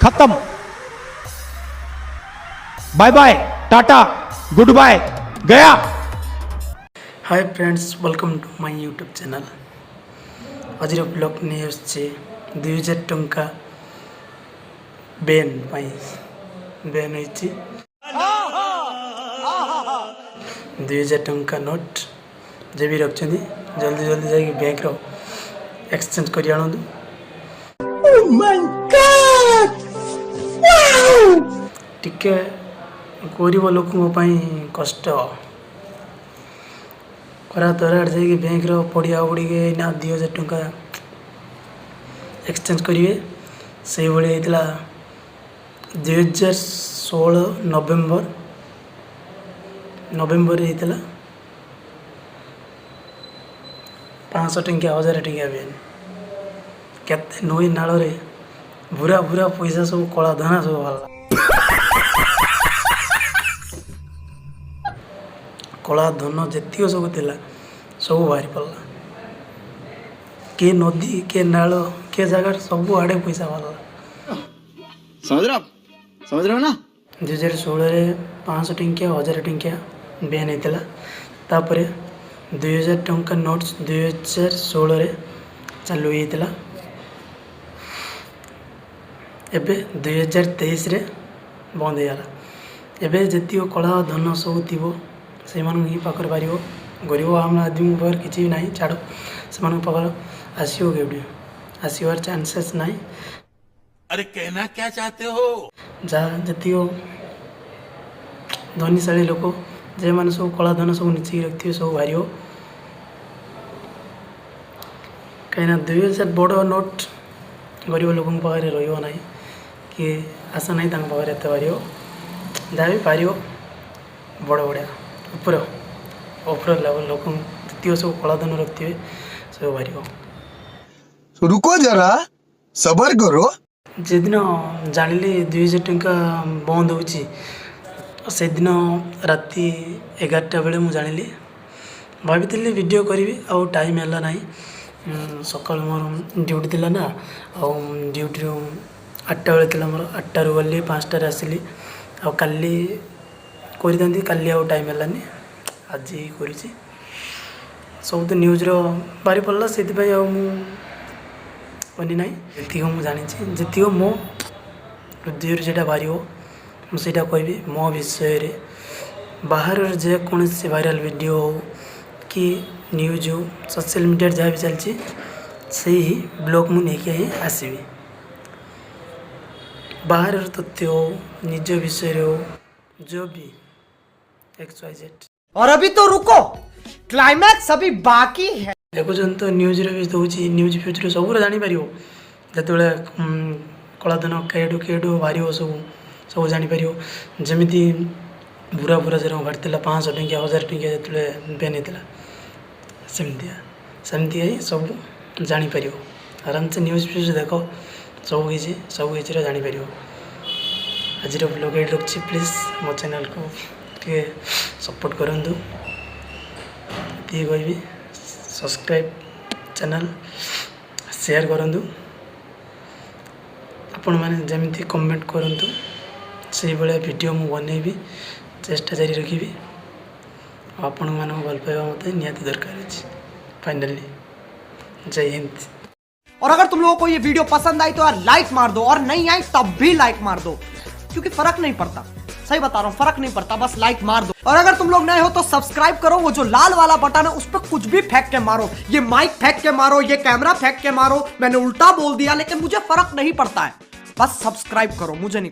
खत्म, bye bye, tata, good bye, गया। Hi friends, welcome to my YouTube channel. आज blog नहीं आसছে 2000 टंका बेन पाई बेन होइछि 2000 टंका नोट जे भी रखछन्ती जल्दी जल्दी जाके बैंक रो एक्सचेंज करि आनंदु। Oh my God, wow! टिके गरीब लोकଙ୍କ ପାଇଁ कष्ट करा तराड़ जाइए बैंक रो पड़िया उड़ी के ना 2000 टंका एक्सचेंज करिए। से भाई होता 2016 नवेम्बर होता 500 टंकिया 1000 टंकिया बेन केते नई नाल रे भूरा भूरा पैसा सब कला धना सब बाहर कला धन जेतिक सब थिला सब बाहरी पड़ला। के नदी के नाल के जगह सब आड़े पैसा बाहर समझ रहे हो ना। 2016 रे 500 टंकिया 1000 टंकिया बेन होता तापर 2000 टंका नोट्स 2016 रे चालू होता एबे 2023 रे बंद होगा। एबे जेतिक कला धन सब थी से ही पाखर पार गरीब आम आदमी पाखर किसी ना छाड़ से पाखर आसो केवटी आसबार चांसेस ना। अरे कहना क्या चाहते हो? जहाँ जी धनीशाली लोक जे मैंने सब कला धन सब नीचे रखिए सब बाहर कहीं 2000 बड़ नोट गरीब लोक पाखे रहा कि आशा ना पाखे एत बाहर जहाँ भी पार बड़ बड़िया ऊपर लेवल लोक द्वितीय सब कला धन रखिए सब बाहर। रुको जरा सबर करो। जेदिन जानिली 2000 टंका बंद से दिन राति 11टा बेले मुझे जानिली भाभी वीडियो करी आउ टाइम है ना सकाल मोर ड्यूटी थी ना ड्यूटी 8टा बेले थी मोर 8टारू गली 5टार आसली आली करी काली आउ टाइम है आज कर सब तो न्यूज बाहरी पड़ा से बनी ना जी मुझे जानी जी मो हृदय से बाहर मुझे कहबी मो विषय बाहर जेकोसी भाइराल वीडियो हो कि न्यूज हो सोशल मीडिया जहाँ भी चलती से ही ब्लॉग मुझे आसबि बाहर तथ्य हो निज विषय हो जो भी XYZ। और अभी तो रुको, क्लाइमैक्स अभी बाकी है। देखुं तो न्यूज भी दूँ न्यूज फ्यूज सब जापर जो कलाधन केडू केडू बाहर सब सब जापर जमी बुरा बुरा जो बाहर 500 टंकिया 1000 टंकिया जो बेन होता सेमती ही सब जापर आराम से न्यूज फ्यूज देख सब किसी जापर। आज ब्लॉग ये रखी प्लीज मो चैनल को टे सपोर्ट करूँ ये कहबी सब्सक्राइब चैनल शेयर करूँ आपण मैंने जमी कमेंट करूँ से भाया वीडियो मु बनैबी चेष्टा जारी रखी आपण मान भल पाइबा मत निहाती दरकार है। फाइनली जय हिंद। और अगर तुम लोगों को ये वीडियो पसंद आई तो यार लाइक मार दो और नहीं आई तब भी लाइक मार दो क्योंकि फर्क नहीं पड़ता। सही बता रहा हूँ, फर्क नहीं पड़ता, बस लाइक मार दो। और अगर तुम लोग नए हो तो सब्सक्राइब करो, वो जो लाल वाला बटन है उस पर कुछ भी फेंक के मारो, ये माइक फेंक के मारो, ये कैमरा फेंक के मारो, मैंने उल्टा बोल दिया लेकिन मुझे फर्क नहीं पड़ता है, बस सब्सक्राइब करो, मुझे नहीं